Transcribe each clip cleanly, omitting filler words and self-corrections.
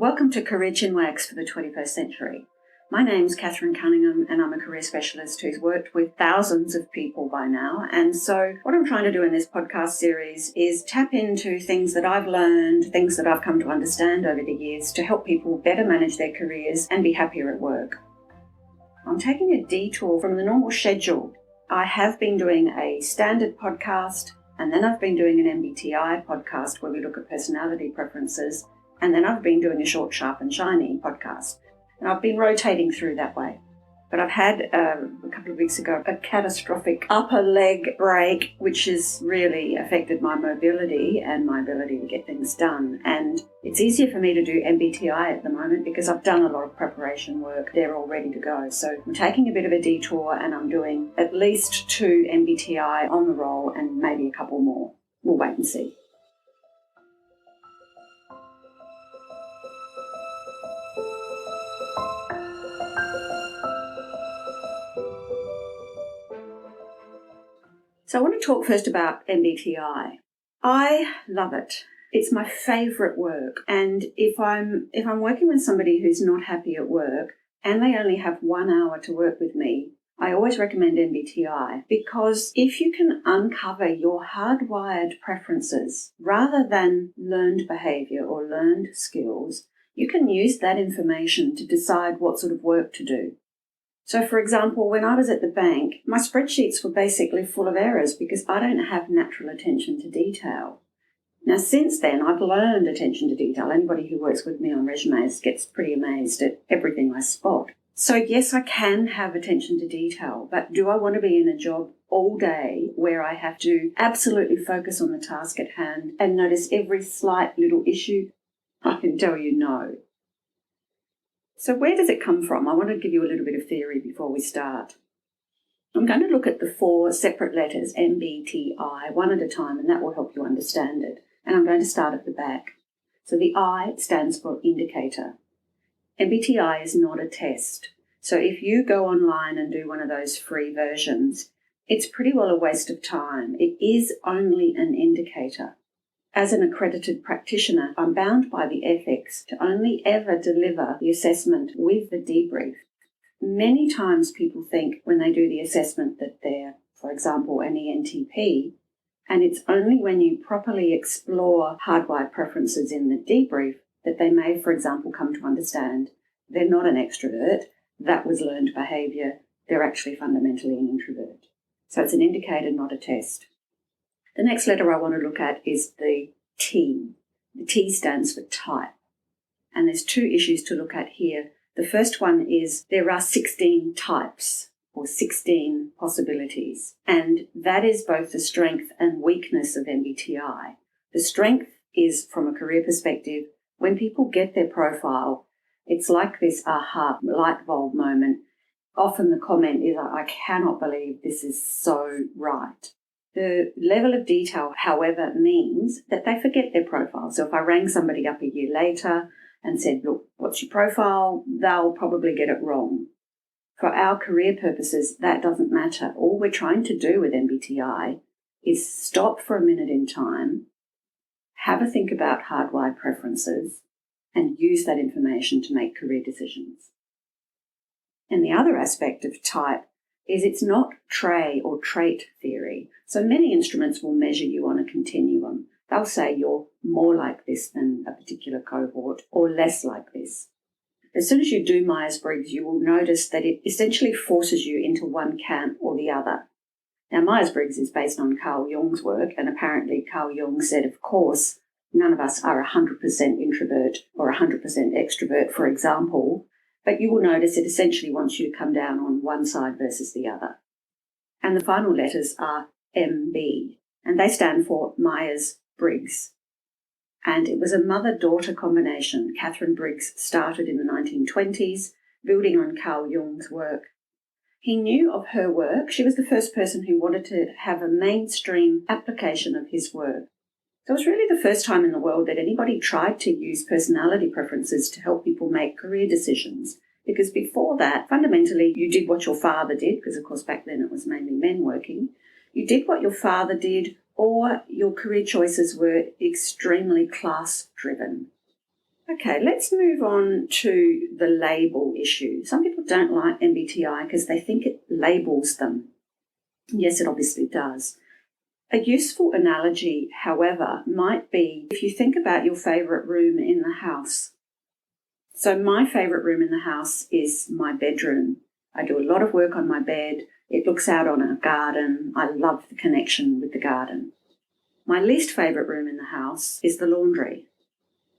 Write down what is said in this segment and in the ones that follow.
Welcome to Career Chinwags for the 21st century. My name's Catherine Cunningham and I'm a career specialist who's worked with thousands of people by now. And so what I'm trying to do in this podcast series is tap into things that I've learned, things that I've come to understand over the years to help people better manage their careers and be happier at work. I'm taking a detour from the normal schedule. I have been doing a standard podcast, and then I've been doing an MBTI podcast where we look at personality preferences, and then I've been doing a short, sharp and shiny podcast. And I've been rotating through that way. But I've had, a couple of weeks ago, a catastrophic upper leg break, which has really affected my mobility and my ability to get things done. And it's easier for me to do MBTI at the moment because I've done a lot of preparation work. They're all ready to go. So I'm taking a bit of a detour and I'm doing at least 2 MBTI on the roll and maybe a couple more. We'll wait and see. So I want to talk first about MBTI. I love it. It's my favourite work. And if I'm working with somebody who's not happy at work and they only have 1 hour to work with me, I always recommend MBTI because if you can uncover your hardwired preferences rather than learned behaviour or learned skills, you can use that information to decide what sort of work to do. So, for example, when I was at the bank, my spreadsheets were basically full of errors because I don't have natural attention to detail. Now, since then, I've learned attention to detail. Anybody who works with me on resumes gets pretty amazed at everything I spot. So, yes, I can have attention to detail, but do I want to be in a job all day where I have to absolutely focus on the task at hand and notice every slight little issue? I can tell you no. So where does it come from? I want to give you a little bit of theory before we start. I'm going to look at the 4 separate letters, MBTI, one at a time, and that will help you understand it. And I'm going to start at the back. So the I stands for indicator. MBTI is not a test. So if you go online and do one of those free versions, it's pretty well a waste of time. It is only an indicator. As an accredited practitioner, I'm bound by the ethics to only ever deliver the assessment with the debrief. Many times people think when they do the assessment that they're, for example, an ENTP, and it's only when you properly explore hardwired preferences in the debrief that they may, for example, come to understand they're not an extrovert, that was learned behaviour, they're actually fundamentally an introvert. So it's an indicator, not a test. The next letter I want to look at is the T. The T stands for type. And there's 2 issues to look at here. The first one is there are 16 types or 16 possibilities. And that is both the strength and weakness of MBTI. The strength is, from a career perspective, when people get their profile, it's like this aha light bulb moment. Often the comment is, I cannot believe this is so right. The level of detail, however, means that they forget their profile. So if I rang somebody up a year later and said, look, what's your profile? They'll probably get it wrong. For our career purposes, that doesn't matter. All we're trying to do with MBTI is stop for a minute in time, have a think about hardwired preferences, and use that information to make career decisions. And the other aspect of type is it's not or trait theory. So many instruments will measure you on a continuum. They'll say you're more like this than a particular cohort or less like this. As soon as you do Myers-Briggs, you will notice that it essentially forces you into one camp or the other. Now, Myers-Briggs is based on Carl Jung's work, and apparently Carl Jung said, of course, none of us are 100% introvert or 100% extrovert, for example, but you will notice it essentially wants you to come down on one side versus the other. And the final letters are MB, and they stand for Myers-Briggs. And it was a mother-daughter combination. Catherine Briggs started in the 1920s, building on Carl Jung's work. He knew of her work. She was the first person who wanted to have a mainstream application of his work. So it was really the first time in the world that anybody tried to use personality preferences to help people make career decisions. Because before that, fundamentally, you did what your father did, because of course back then it was mainly men working. You did what your father did, or your career choices were extremely class-driven. Okay, let's move on to the label issue. Some people don't like MBTI because they think it labels them. Yes, it obviously does. A useful analogy, however, might be if you think about your favourite room in the house. So my favourite room in the house is my bedroom. I do a lot of work on my bed. It looks out on a garden. I love the connection with the garden. My least favourite room in the house is the laundry.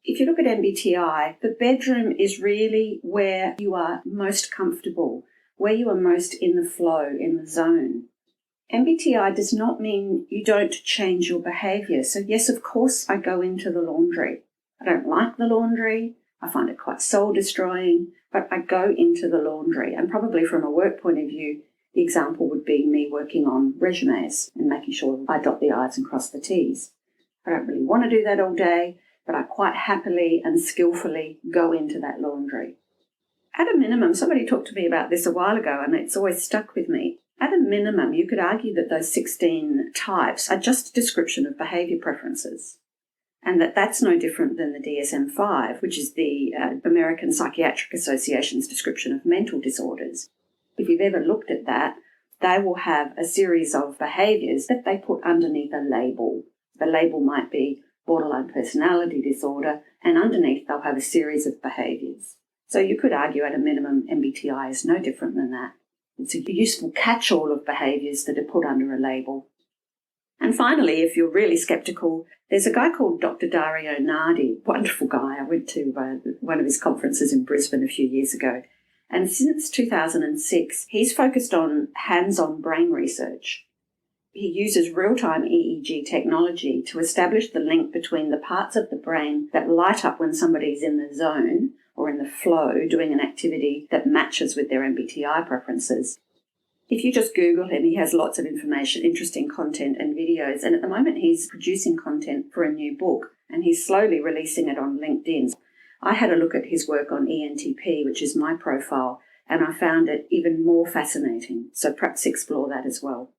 If you look at MBTI, the bedroom is really where you are most comfortable, where you are most in the flow, in the zone. MBTI does not mean you don't change your behaviour. So yes, of course, I go into the laundry. I don't like the laundry. I find it quite soul-destroying, but I go into the laundry. And probably from a work point of view, the example would be me working on resumes and making sure I dot the I's and cross the T's. I don't really want to do that all day, but I quite happily and skillfully go into that laundry. At a minimum, somebody talked to me about this a while ago, and it's always stuck with me. At a minimum, you could argue that those 16 types are just a description of behaviour preferences, and that's no different than the DSM-5, which is the American Psychiatric Association's description of mental disorders. If you've ever looked at that, they will have a series of behaviours that they put underneath a label. The label might be borderline personality disorder, and underneath they'll have a series of behaviours. So you could argue at a minimum MBTI is no different than that. It's a useful catch-all of behaviours that are put under a label. And finally, if you're really sceptical, there's a guy called Dr. Dario Nardi, wonderful guy. I went to one of his conferences in Brisbane a few years ago. And since 2006, he's focused on hands-on brain research. He uses real-time EEG technology to establish the link between the parts of the brain that light up when somebody's in the zone or in the flow doing an activity that matches with their MBTI preferences. If you just Google him, he has lots of information, interesting content and videos. And at the moment, he's producing content for a new book, and he's slowly releasing it on LinkedIn. I had a look at his work on ENTP, which is my profile, and I found it even more fascinating. So perhaps explore that as well.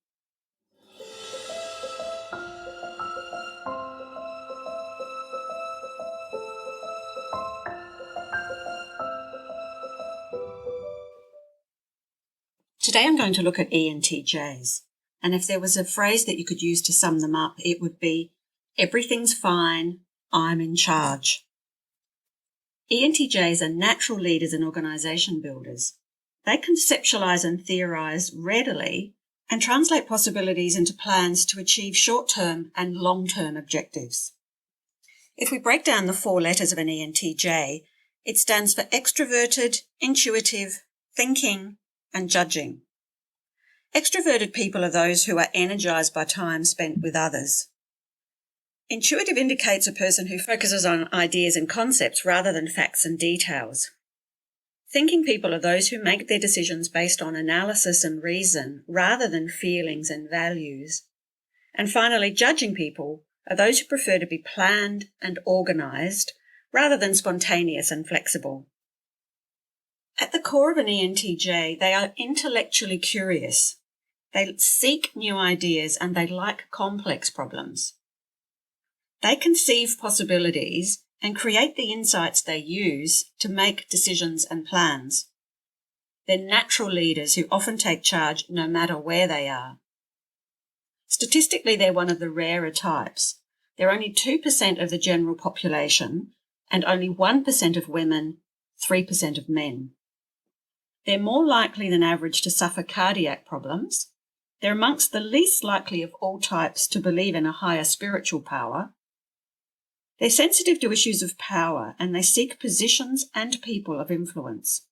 Today I'm going to look at ENTJs, and if there was a phrase that you could use to sum them up, it would be, everything's fine, I'm in charge. ENTJs are natural leaders and organisation builders. They conceptualise and theorise readily and translate possibilities into plans to achieve short-term and long-term objectives. If we break down the 4 letters of an ENTJ, it stands for extroverted, intuitive, thinking, and judging. Extroverted people are those who are energised by time spent with others. Intuitive indicates a person who focuses on ideas and concepts rather than facts and details. Thinking people are those who make their decisions based on analysis and reason rather than feelings and values. And finally, judging people are those who prefer to be planned and organised rather than spontaneous and flexible. At the core of an ENTJ, they are intellectually curious. They seek new ideas and they like complex problems. They conceive possibilities and create the insights they use to make decisions and plans. They're natural leaders who often take charge no matter where they are. Statistically, they're one of the rarer types. They're only 2% of the general population and only 1% of women, 3% of men. They're more likely than average to suffer cardiac problems. They're amongst the least likely of all types to believe in a higher spiritual power. They're sensitive to issues of power and they seek positions and people of influence.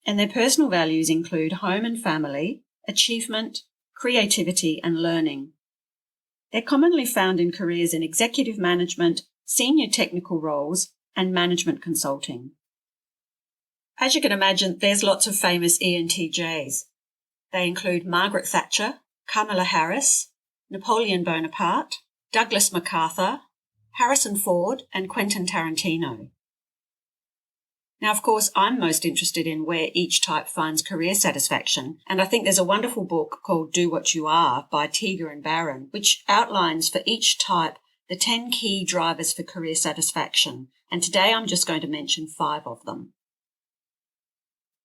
And their personal values include home and family, achievement, creativity and learning. They're commonly found in careers in executive management, senior technical roles and management consulting. As you can imagine, there's lots of famous ENTJs. They include Margaret Thatcher, Kamala Harris, Napoleon Bonaparte, Douglas MacArthur, Harrison Ford, and Quentin Tarantino. Now, of course, I'm most interested in where each type finds career satisfaction, and I think there's a wonderful book called Do What You Are by Teager and Barron, which outlines for each type the 10 key drivers for career satisfaction, and today I'm just going to mention 5 of them.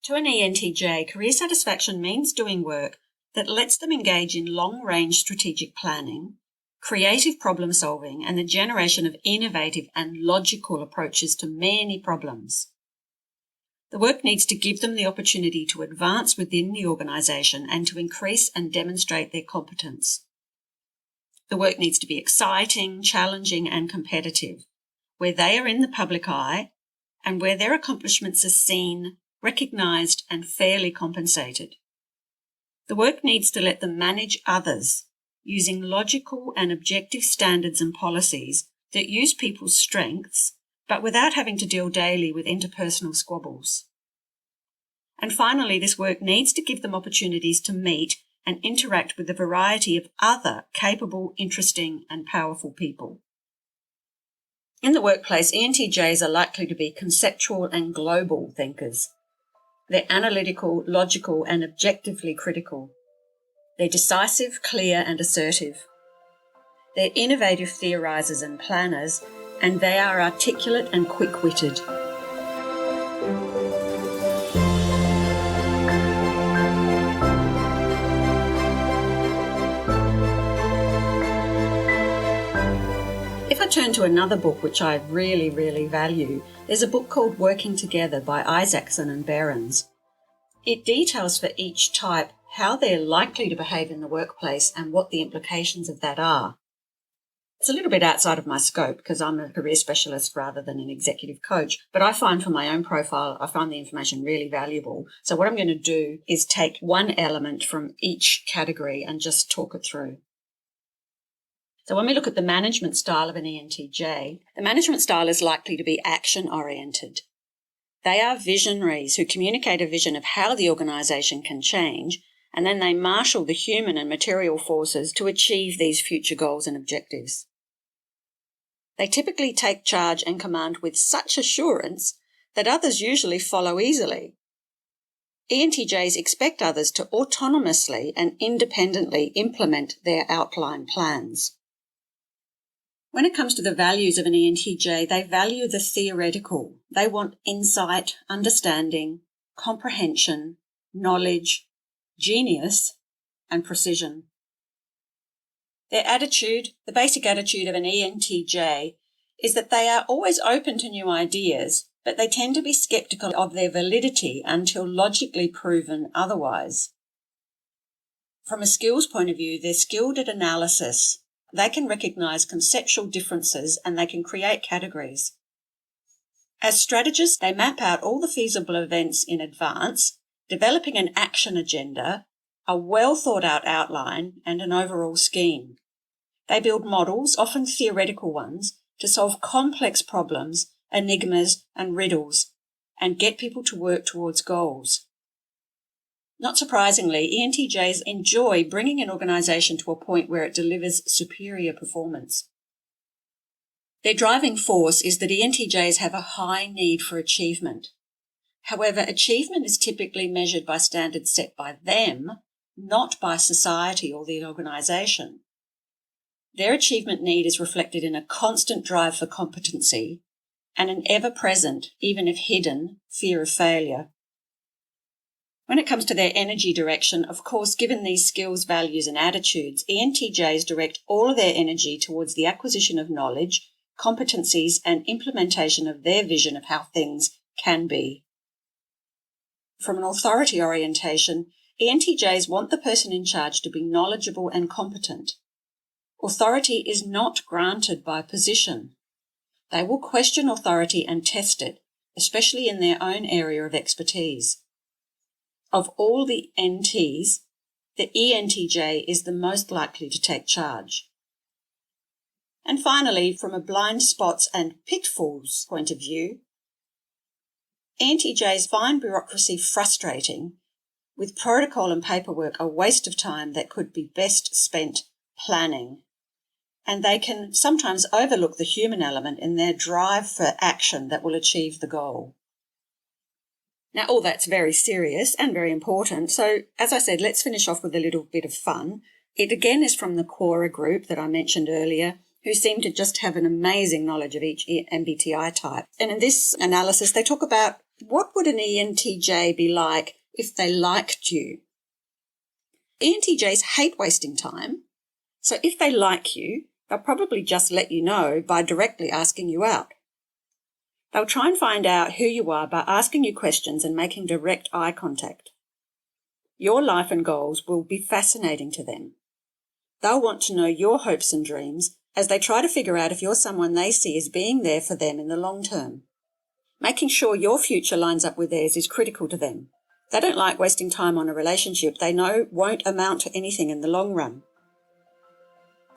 To an ENTJ, career satisfaction means doing work that lets them engage in long-range strategic planning, creative problem solving, and the generation of innovative and logical approaches to many problems. The work needs to give them the opportunity to advance within the organisation and to increase and demonstrate their competence. The work needs to be exciting, challenging, and competitive, where they are in the public eye and where their accomplishments are seen, recognised, and fairly compensated. The work needs to let them manage others using logical and objective standards and policies that use people's strengths, but without having to deal daily with interpersonal squabbles. And finally, this work needs to give them opportunities to meet and interact with a variety of other capable, interesting, and powerful people. In the workplace, ENTJs are likely to be conceptual and global thinkers. They're analytical, logical, and objectively critical. They're decisive, clear, and assertive. They're innovative theorisers and planners, and they are articulate and quick-witted. If I turn to another book which I really, really value, there's a book called Working Together by Isaacson and Behrens. It details for each type how they're likely to behave in the workplace and what the implications of that are. It's a little bit outside of my scope because I'm a career specialist rather than an executive coach, but I find for my own profile, I find the information really valuable. So what I'm going to do is take one element from each category and just talk it through. So when we look at the management style of an ENTJ, the management style is likely to be action-oriented. They are visionaries who communicate a vision of how the organisation can change, and then they marshal the human and material forces to achieve these future goals and objectives. They typically take charge and command with such assurance that others usually follow easily. ENTJs expect others to autonomously and independently implement their outlined plans. When it comes to the values of an ENTJ, they value the theoretical. They want insight, understanding, comprehension, knowledge, genius, and precision. Their attitude, the basic attitude of an ENTJ, is that they are always open to new ideas, but they tend to be sceptical of their validity until logically proven otherwise. From a skills point of view, they're skilled at analysis. They can recognise conceptual differences and they can create categories. As strategists, they map out all the feasible events in advance, developing an action agenda, a well-thought-out outline, and an overall scheme. They build models, often theoretical ones, to solve complex problems, enigmas, and riddles, and get people to work towards goals. Not surprisingly, ENTJs enjoy bringing an organisation to a point where it delivers superior performance. Their driving force is that ENTJs have a high need for achievement. However, achievement is typically measured by standards set by them, not by society or the organisation. Their achievement need is reflected in a constant drive for competency and an ever-present, even if hidden, fear of failure. When it comes to their energy direction, of course, given these skills, values and attitudes, ENTJs direct all of their energy towards the acquisition of knowledge, competencies and implementation of their vision of how things can be. From an authority orientation, ENTJs want the person in charge to be knowledgeable and competent. Authority is not granted by position. They will question authority and test it, especially in their own area of expertise. Of all the NTs, the ENTJ is the most likely to take charge. And finally, from a blind spots and pitfalls point of view, ENTJs find bureaucracy frustrating, with protocol and paperwork a waste of time that could be best spent planning. And they can sometimes overlook the human element in their drive for action that will achieve the goal. Now, all that's very serious and very important. So, as I said, let's finish off with a little bit of fun. It again is from the Quora group that I mentioned earlier, who seem to just have an amazing knowledge of each MBTI type. And in this analysis, they talk about what would an ENTJ be like if they liked you. ENTJs hate wasting time, so if they like you, they'll probably just let you know by directly asking you out. They'll try and find out who you are by asking you questions and making direct eye contact. Your life and goals will be fascinating to them. They'll want to know your hopes and dreams as they try to figure out if you're someone they see as being there for them in the long term. Making sure your future lines up with theirs is critical to them. They don't like wasting time on a relationship they know won't amount to anything in the long run.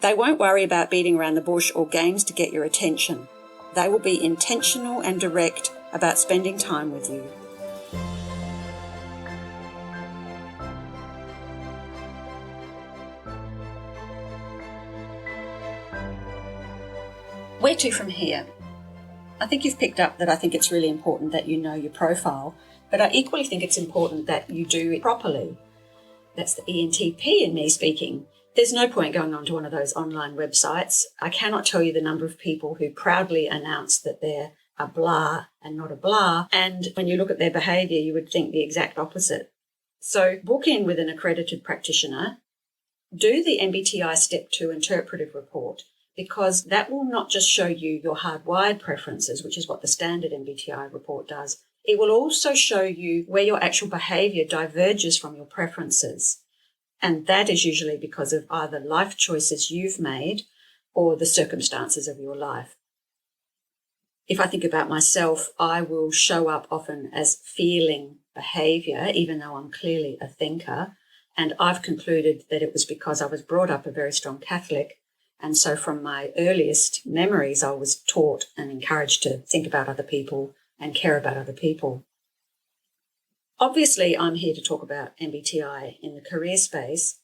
They won't worry about beating around the bush or games to get your attention. They will be intentional and direct about spending time with you. Where to from here? I think you've picked up that I think it's really important that you know your profile, but I equally think it's important that you do it properly. That's the ENTP in me speaking. There's no point going on to one of those online websites. I cannot tell you the number of people who proudly announce that they're a blah and not a blah, and when you look at their behaviour, you would think the exact opposite. So book in with an accredited practitioner, do the MBTI Step 2 interpretive report, because that will not just show you your hardwired preferences, which is what the standard MBTI report does. It will also show you where your actual behaviour diverges from your preferences. And that is usually because of either life choices you've made or the circumstances of your life. If I think about myself, I will show up often as feeling behaviour, even though I'm clearly a thinker. And I've concluded that it was because I was brought up a very strong Catholic. And so from my earliest memories, I was taught and encouraged to think about other people and care about other people. Obviously, I'm here to talk about MBTI in the career space.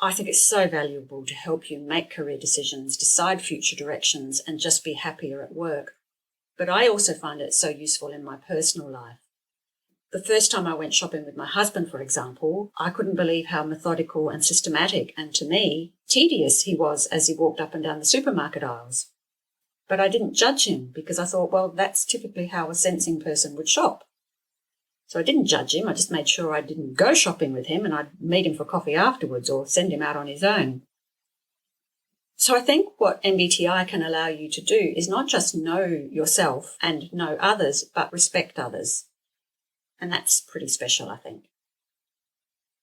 I think it's so valuable to help you make career decisions, decide future directions, and just be happier at work. But I also find it so useful in my personal life. The first time I went shopping with my husband, for example, I couldn't believe how methodical and systematic and, to me, tedious he was as he walked up and down the supermarket aisles. But I didn't judge him because I thought, well, that's typically how a sensing person would shop. So I didn't judge him. I just made sure I didn't go shopping with him and I'd meet him for coffee afterwards or send him out on his own. So I think what MBTI can allow you to do is not just know yourself and know others, but respect others. And that's pretty special, I think.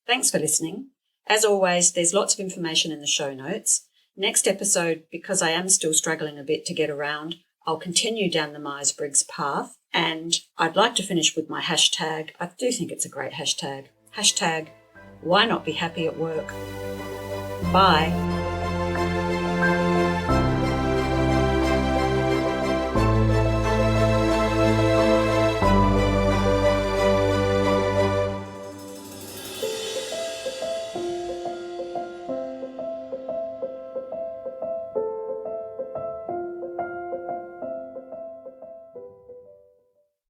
Thanks for listening. As always, there's lots of information in the show notes. Next episode, because I am still struggling a bit to get around, I'll continue down the Myers-Briggs path, and I'd like to finish with my hashtag. I do think it's a great hashtag. Hashtag, why not be happy at work? Bye.